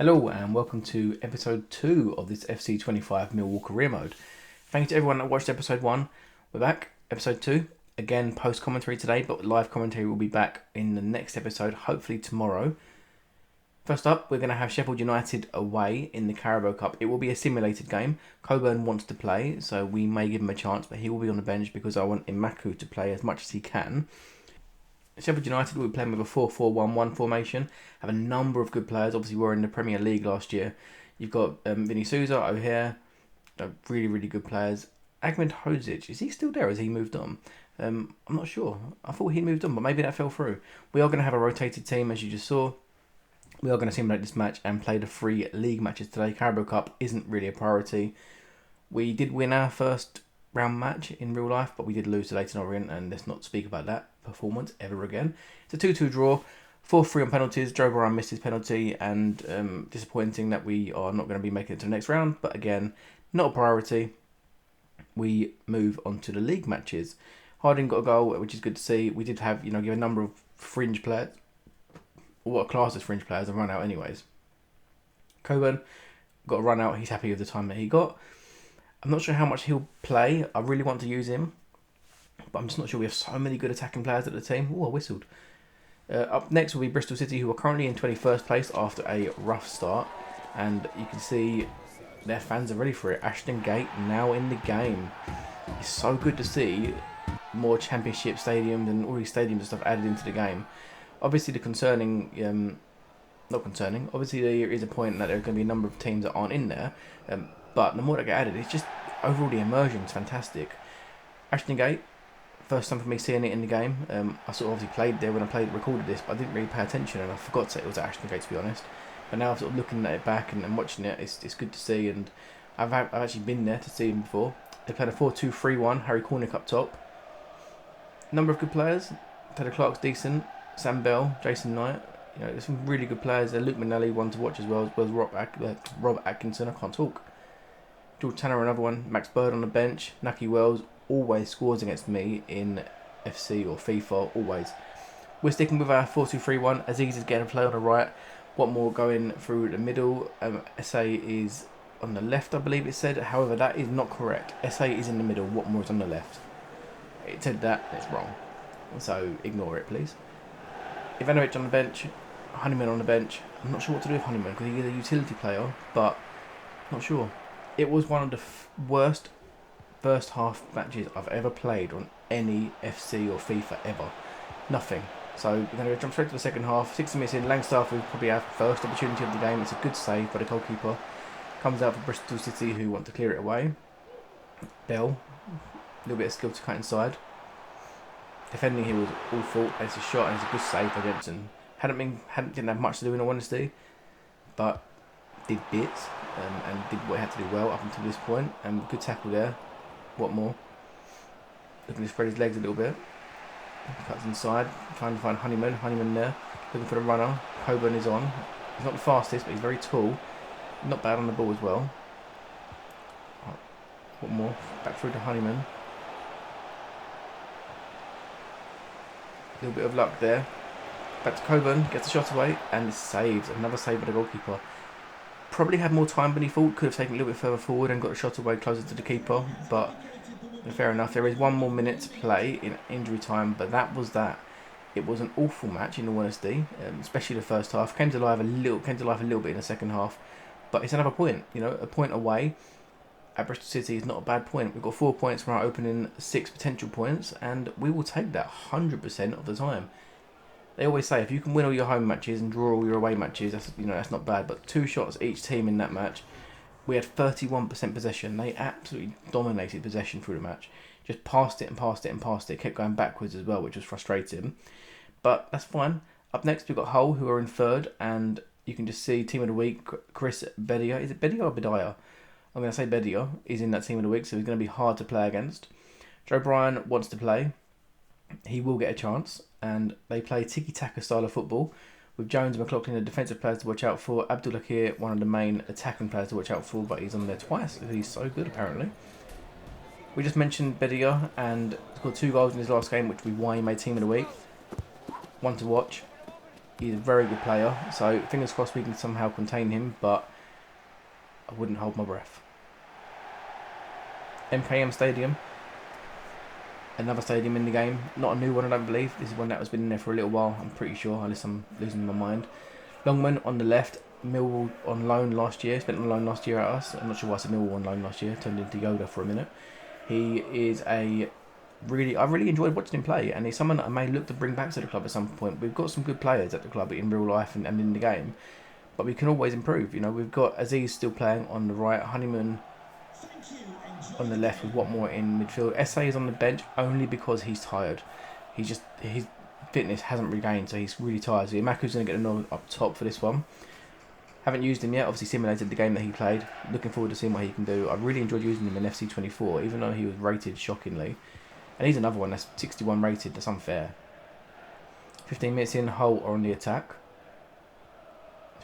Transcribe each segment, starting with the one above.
Hello and welcome to episode 2 of this FC25 Millwall Career Mode. Thank you to everyone that watched episode 1. We're back, episode 2. Again, post commentary today, but live commentary will be back in the next episode, hopefully tomorrow. First up, we're going to have Sheffield United away in the Carabao Cup. It will be a simulated game. Coburn wants to play, so we may give him a chance, but he will be on the bench because I want Imaku to play as much as he can. Sheffield United will be playing with a 4-4-1-1 formation. Have a number of good players. Obviously, we were in the Premier League last year. You've got Vinny Souza, O'Hare, really, really good players. Ahmed Hodzic, is he still there? Has he moved on? I'm not sure. I thought he moved on, but maybe that fell through. We are going to have a rotated team, as you just saw. We are going to simulate this match and play the 3 league matches today. Carabao Cup isn't really a priority. We did win our first round match in real life, but we did lose to Leyton Orient, and let's not speak about that performance ever again. It's a 2-2 draw, 4-3 on penalties. Joe Bryan missed his penalty, and disappointing that we are not going to be making it to the next round, but again, not a priority. We move on to the league matches. Harding got a goal, which is good to see. We did have, give a number of fringe players, or what are classed as fringe players, and run out anyways. Coburn got a run out. He's happy with the time that he got. I'm not sure how much he'll play. I really want to use him, but I'm just not sure. We have so many good attacking players at the team. Oh, I whistled. Up next will be Bristol City, who are currently in 21st place after a rough start. And you can see their fans are ready for it. Ashton Gate now in the game. It's so good to see more championship stadiums and all these stadiums and stuff added into the game. Obviously, not concerning. Obviously, there is a point that there are going to be a number of teams that aren't in there. But the more that get added, it's just overall the immersion is fantastic. Ashton Gate, first time for me seeing it in the game. I sort of obviously played there when I recorded this, but I didn't really pay attention, and I forgot to say it was Ashton Gate, to be honest. But now sort of looking at it back and watching it, it's good to see, and I've actually been there to see him before. They played a 4-2-3-1, Harry Cornick up top. Number of good players. Taylor Clark's decent. Sam Bell, Jason Knight. There's some really good players there. Luke Manelli, one to watch as well as Rob Atkinson. I can't talk. George Tanner, another one. Max Bird on the bench. Naki Wells always scores against me in FC or FIFA, always. We're sticking with our 4-2-3-1. Aziz is getting a play on the right. Watmore going through the middle. SA is on the left, I believe it said. However, that is not correct. SA is in the middle. Watmore is on the left. It said that. It's wrong. So ignore it, please. Ivanovic on the bench. Honeyman on the bench. I'm not sure what to do with Honeyman because he's a utility player, but not sure. It was one of the worst first half matches I've ever played on any FC or FIFA ever. Nothing. So we're going to jump straight to the second half. 60 minutes in, Langstaff will probably have first opportunity of the game. It's a good save by the goalkeeper. Comes out for Bristol City, who want to clear it away. Bell, a little bit of skill to cut inside. Defending here was awful. It's a shot and it's a good save by Jensen. Didn't have much to do in all honesty, but did bits and did what he had to do well up until this point. And good tackle there. What more? Looking to spread his legs a little bit. Cuts inside, trying to find Honeyman. Honeyman there, looking for the runner. Coburn is on. He's not the fastest, but he's very tall. Not bad on the ball as well. Right. What more? Back through to Honeyman. A little bit of luck there. Back to Coburn, gets the shot away, and saves. Another save by the goalkeeper. Probably had more time than he thought. Could have taken a little bit further forward and got the shot away closer to the keeper. But fair enough. There is one more minute to play in injury time, but that was that. It was an awful match, in all honesty, especially the first half. Came to life a little bit in the second half, but it's another point. A point away at Bristol City is not a bad point. We've got 4 points from our opening 6 potential points, and we will take that 100% of the time. They always say if you can win all your home matches and draw all your away matches, that's not bad. But 2 shots each team in that match. We had 31% possession. They absolutely dominated possession through the match. Just passed it and passed it and passed it. Kept going backwards as well, which was frustrating. But that's fine. Up next, we've got Hull, who are in third. And you can just see Team of the Week, Chris Bedia. Is it Bedia or Bedia? I'm going to say Bedia is in that Team of the Week, so he's going to be hard to play against. Joe Bryan wants to play. He will get a chance. And they play tiki-taka style of football, with Jones and McLaughlin the defensive players to watch out for. Abdulakir, one of the main attacking players to watch out for, but he's on there twice. He's so good, apparently. We just mentioned Bedia, and scored 2 goals in his last game, which will be why he made Team of the Week. One to watch. He's a very good player, so fingers crossed we can somehow contain him, but I wouldn't hold my breath. MKM Stadium. Another stadium in the game. Not a new one, I don't believe. This is one that has been in there for a little while, I'm pretty sure, unless I'm losing my mind. Longman on the left. Millwall on loan last year. Spent on loan last year at us. I'm not sure why I said Millwall on loan last year. Turned into Yoda for a minute. He is I really enjoyed watching him play, and he's someone that I may look to bring back to the club at some point. We've got some good players at the club in real life and in the game, but we can always improve. You know, we've got Aziz still playing on the right, Honeyman on the left with Watmore in midfield. SA is on the bench only because he's tired. His fitness hasn't regained, so he's really tired. So Imaku's going to get a nod up top for this one. Haven't used him yet, obviously simulated the game that he played. Looking forward to seeing what he can do. I really enjoyed using him in FC25, even though he was rated shockingly. And he's another one that's 61 rated, that's unfair. 15 minutes in, Hull are on the attack.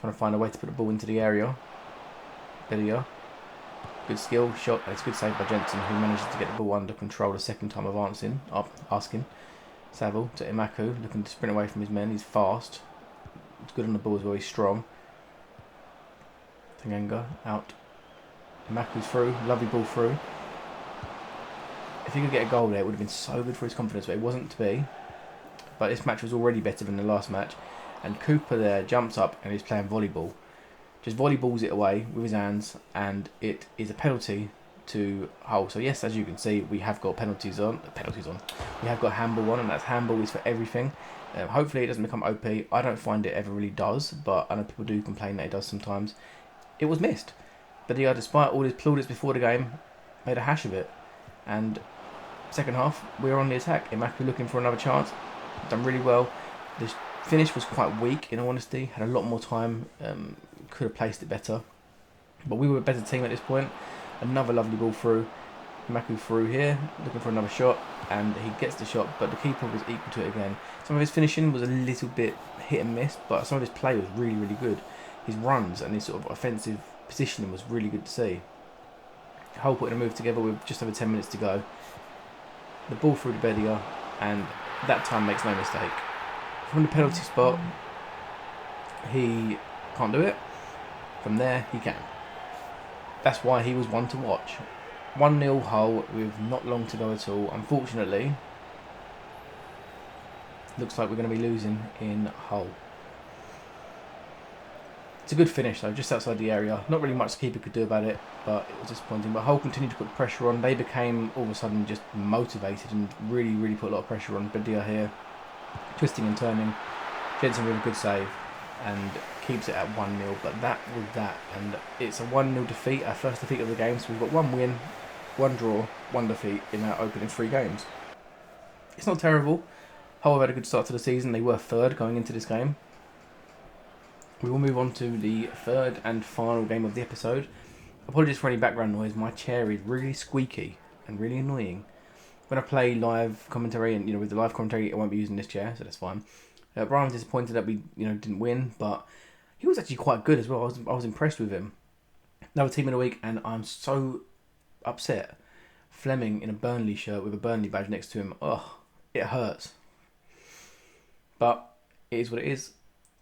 Trying to find a way to put the ball into the area. There. Good skill, shot, and it's a good save by Jensen, who manages to get the ball under control the second time of asking. Saville to Imaku, looking to sprint away from his men. He's fast. He's good on the ball as well, he's strong. Tanganga out. Imaku's through, lovely ball through. If he could get a goal there, it would have been so good for his confidence, but it wasn't to be. But this match was already better than the last match. And Cooper there jumps up and he's playing volleyball. Just volleyballs it away with his hands, and it is a penalty to Hull. So yes, as you can see, we have got penalties on. We have got handball on, and that's handball is for everything. Hopefully it doesn't become OP. I don't find it ever really does, but I know people do complain that it does sometimes. It was missed. But yeah, despite all his plaudits before the game, made a hash of it. And second half, we were on the attack. Imaku looking for another chance. Done really well. The finish was quite weak, in all honesty. Had a lot more time. Could have placed it better. But we were a better team at this point. Another lovely ball through. Imaku through here, looking for another shot. And he gets the shot, but the keeper was equal to it again. Some of his finishing was a little bit hit and miss, but some of his play was really, really good. His runs and his sort of offensive positioning was really good to see. Hull putting a move together with just over 10 minutes to go. The ball through to Bedia, and that time makes no mistake. From the penalty spot, he can't do it. From there, he can. That's why he was one to watch. 1-0 Hull with not long to go at all. Unfortunately, looks like we're going to be losing in Hull. It's a good finish though, just outside the area. Not really much the keeper could do about it, but it was disappointing. But Hull continued to put pressure on. They became all of a sudden just motivated and really, really put a lot of pressure on. Bedia here, twisting and turning. Jensen with a good save and keeps it at 1-0. But that was that, and it's a 1-0 defeat, our first defeat of the game. So we've got 1 win, 1 draw, 1 defeat in our opening 3 games. It's not terrible. Hull have had a good start to the season. They were third going into this game. We will move on to the third and final game of the episode. Apologies for any background noise. My chair is really squeaky and really annoying. When I play live commentary, and with the live commentary, I won't be using this chair, so that's fine. Brian was disappointed that we didn't win, but he was actually quite good as well. I was impressed with him. Another team of the week, and I'm so upset. Fleming in a Burnley shirt with a Burnley badge next to him. Oh, it hurts. But it is what it is.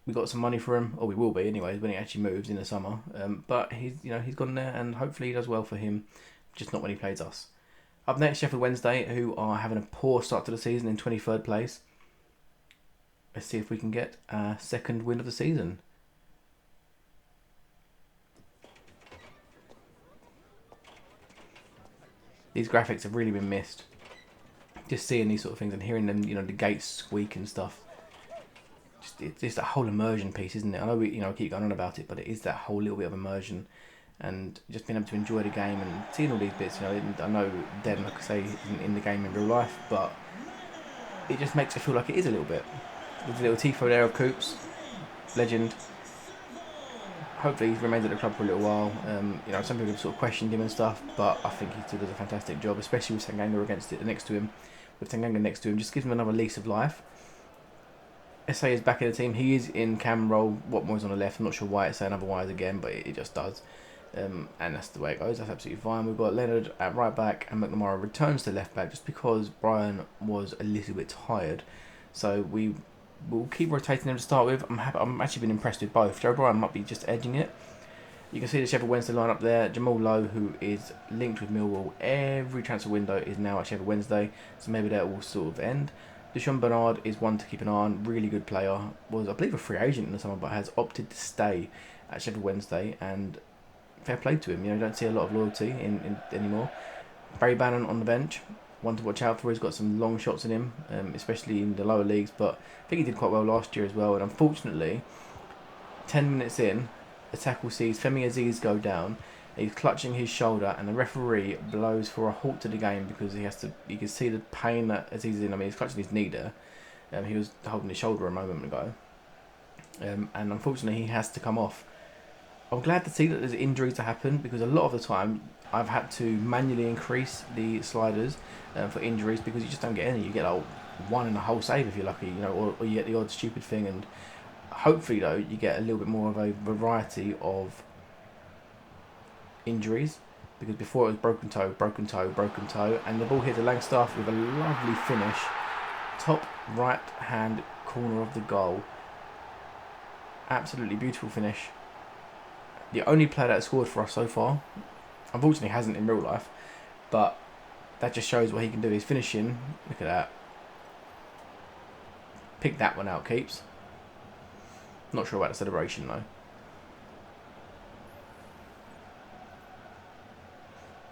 We got some money for him, or we will be anyway, when he actually moves in the summer. But he's gone there, and hopefully he does well for him. Just not when he plays us. Up next, Sheffield Wednesday, who are having a poor start to the season in 23rd place. Let's see if we can get a second win of the season. These graphics have really been missed. Just seeing these sort of things and hearing them, the gates squeak and stuff. It's just that whole immersion piece, isn't it? I know we keep going on about it, but it is that whole little bit of immersion, and just being able to enjoy the game and seeing all these bits. I know Den, like I say, isn't in the game in real life, but it just makes it feel like it is a little bit. With a little tifo there of Coops, legend. Hopefully he remains at the club for a little while. Some people have sort of questioned him and stuff, but I think he still does a fantastic job, especially with Tanganga next to him. With Tanganga next to him, just gives him another lease of life. SA is back in the team. He is in cam role. Watmore's on the left. I'm not sure why it's saying otherwise again, but it just does. And that's the way it goes. That's absolutely fine. We've got Leonard at right back, and McNamara returns to left back just because Brian was a little bit tired. So we we'll keep rotating them to start with. I'm actually been impressed with both. Joe Bryan might be just edging it. You can see the Sheffield Wednesday line up there. Jamal Lowe, who is linked with Millwall, every transfer window is now at Sheffield Wednesday, so maybe that will sort of end. Deshaun Bernard is one to keep an eye on. Really good player. Was, I believe, a free agent in the summer, but has opted to stay at Sheffield Wednesday, and fair play to him. You don't see a lot of loyalty in anymore. Barry Bannon on the bench. One to watch out for. He's got some long shots in him, especially in the lower leagues, but I think he did quite well last year as well. And unfortunately, 10 minutes in, the tackle sees Femi Aziz go down. He's clutching his shoulder, and the referee blows for a halt to the game because he has to. You can see the pain that Aziz is in. I mean, he's clutching his knee there. He was holding his shoulder a moment ago, and unfortunately, he has to come off. I'm glad to see that there's injuries to happen, because a lot of the time I've had to manually increase the sliders for injuries, because you just don't get any. You get like one in a whole save if you're lucky, or you get the odd stupid thing. And hopefully, though, you get a little bit more of a variety of injuries, because before it was broken toe, and the ball hit the Langstaff with a lovely finish, top right hand corner of the goal. Absolutely beautiful finish. The only player that has scored for us so far, unfortunately hasn't in real life, but that just shows what he can do. He's finishing. Look at that. Pick that one out, Keeps. Not sure about the celebration though.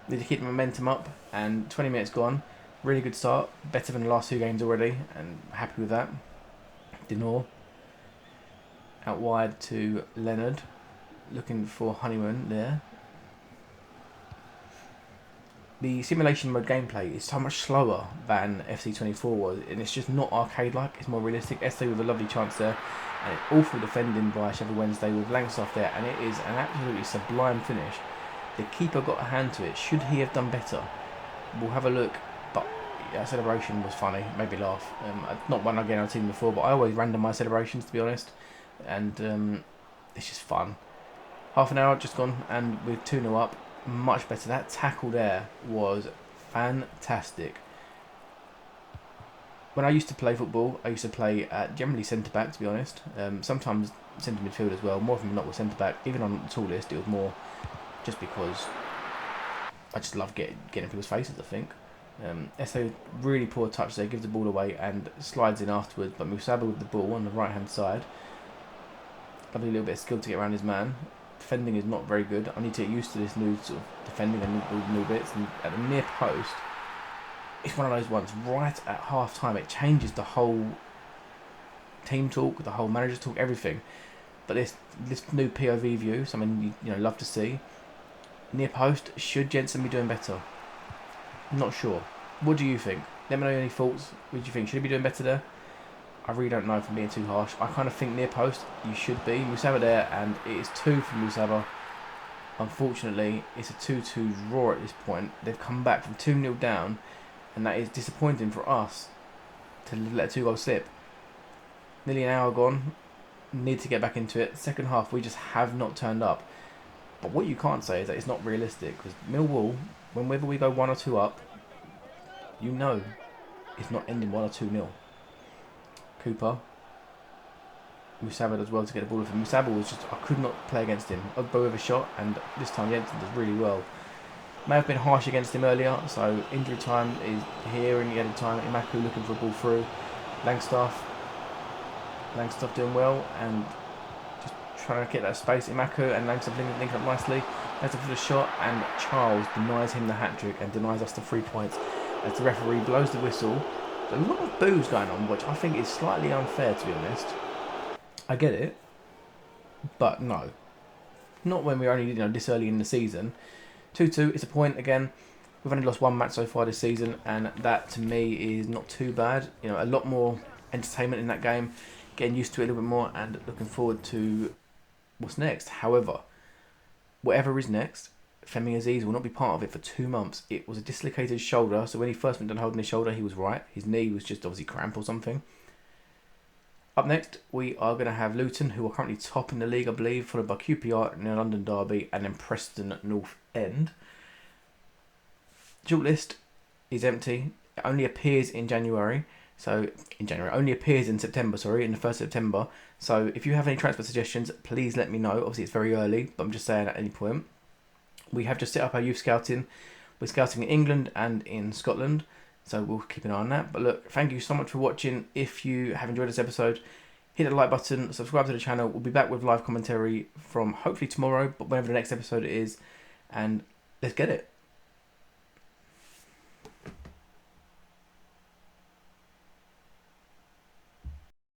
Need to keep the momentum up, and 20 minutes gone. Really good start. Better than the last two games already, and happy with that. Denor out wide to Leonard, looking for Honeyman there. The simulation mode gameplay is so much slower than FC24 was, and it's just not arcade-like, it's more realistic. Este with a lovely chance there, and awful defending by Sheffield Wednesday with Langstaff there, and it is an absolutely sublime finish. The keeper got a hand to it. Should he have done better? We'll have a look, but that celebration was funny, made me laugh. Not one again I've seen before, but I always randomise celebrations, to be honest, and it's just fun. Half an hour just gone, and with 2-0 up, much better. That tackle there was fantastic. When I used to play football, I used to play at generally centre-back, to be honest. Sometimes centre midfield as well, more often than not with centre-back. Even on the tallest, it was more just because I just love getting in people's faces, I think. Esso, really poor touch there, gives the ball away and slides in afterwards, but Musaba with the ball on the right-hand side. Lovely little bit of skill to get around his man. Defending is not very good. I need to get used to this new sort of defending and all the new bits. And at the near post, it's one of those ones. Right at half time, it changes the whole team talk, the whole manager talk, everything. But this new POV view, something you love to see. Near post, should Jensen be doing better? Not sure. What do you think? Let me know any thoughts. What do you think? Should he be doing better there? I really don't know if I'm being too harsh. I kind of think near post, you should be. Musaba there, and it is 2 for Musaba. Unfortunately, it's a 2-2 draw at this point. They've come back from 2-0 down, and that is disappointing for us to let a 2-goal slip. Nearly an hour gone. Need to get back into it. Second half, we just have not turned up. But what you can't say is that it's not realistic, because Millwall, whenever we go 1 or 2 up, it's not ending 1 or 2-0. Cooper. Musaba does well to get the ball with him. Musaba was just, I could not play against him. Ogbo with a shot, and this time Jensen does really well. May have been harsh against him earlier, so injury time is here in the end of time. Imaku looking for a ball through. Langstaff doing well, and just trying to get that space. Imaku and Langstaff link up nicely. Langstaff for the shot, and Charles denies him the hat-trick and denies us the 3 points as the referee blows the whistle. A lot of boos going on, which I think is slightly unfair, to be honest. I get it, but no. Not when we're only this early in the season. 2-2, it's a point again. We've only lost 1 match so far this season, and that to me is not too bad. A lot more entertainment in that game, getting used to it a little bit more, and looking forward to what's next. However, whatever is next, Femi Aziz will not be part of it for 2 months. It was a dislocated shoulder, so when he first went down holding his shoulder, he was right. His knee was just obviously cramp or something. Up next, we are going to have Luton, who are currently top in the league, I believe, followed by QPR in the London Derby, and then Preston North End. Shortlist is empty. It only appears in January. So in January, only appears in September. Sorry, in the 1st of September. So if you have any transfer suggestions, please let me know. Obviously, it's very early, but I'm just saying at any point. We have just set up our youth scouting. We're scouting in England and in Scotland, so we'll keep an eye on that. But look, thank you so much for watching. If you have enjoyed this episode, hit the like button, subscribe to the channel. We'll be back with live commentary from hopefully tomorrow, but whenever the next episode is, and let's get it.